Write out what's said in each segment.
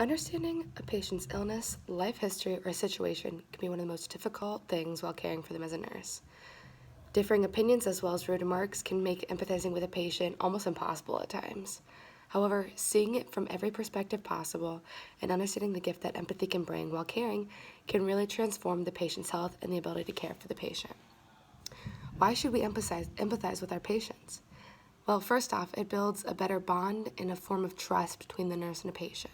Understanding a patient's illness, life history, or situation can be one of the most difficult things while caring for them as a nurse. Differing opinions as well as rude remarks can make empathizing with a patient almost impossible at times. However, seeing it from every perspective possible and understanding the gift that empathy can bring while caring can really transform the patient's health and the ability to care for the patient. Why should we empathize with our patients? Well, first off, it builds a better bond and a form of trust between the nurse and a patient.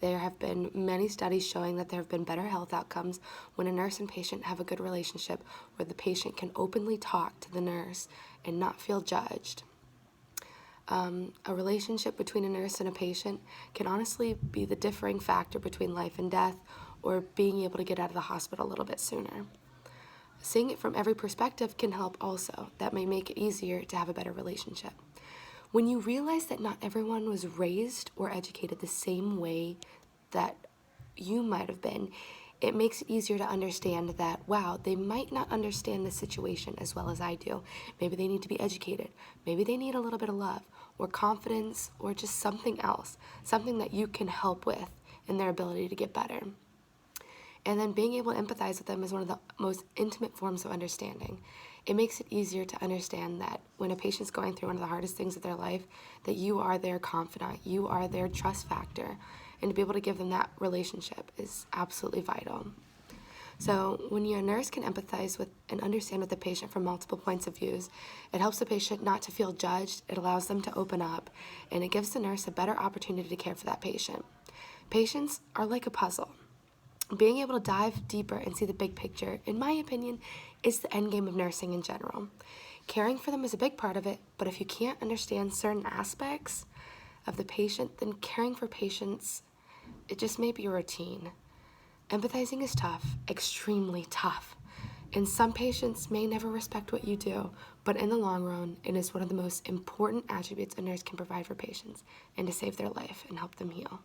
There have been many studies showing that there have been better health outcomes when a nurse and patient have a good relationship where the patient can openly talk to the nurse and not feel judged. A relationship between a nurse and a patient can honestly be the differing factor between life and death or being able to get out of the hospital a little bit sooner. Seeing it from every perspective can help also. That may make it easier to have a better relationship. When you realize that not everyone was raised or educated the same way that you might have been, it makes it easier to understand that, wow, they might not understand the situation as well as I do. Maybe they need to be educated. Maybe they need a little bit of love or confidence or just something else, something that you can help with in their ability to get better. And then being able to empathize with them is one of the most intimate forms of understanding. It makes it easier to understand that when a patient's going through one of the hardest things of their life, that you are their confidant, you are their trust factor, and to be able to give them that relationship is absolutely vital. So when your nurse can empathize with and understand with the patient from multiple points of views, it helps the patient not to feel judged, it allows them to open up, and it gives the nurse a better opportunity to care for that patient. Patients are like a puzzle. Being able to dive deeper and see the big picture, in my opinion, is the end game of nursing in general. Caring for them is a big part of it, but if you can't understand certain aspects of the patient, then caring for patients, it just may be a routine. Empathizing is tough, extremely tough, and some patients may never respect what you do, but in the long run, it is one of the most important attributes a nurse can provide for patients and to save their life and help them heal.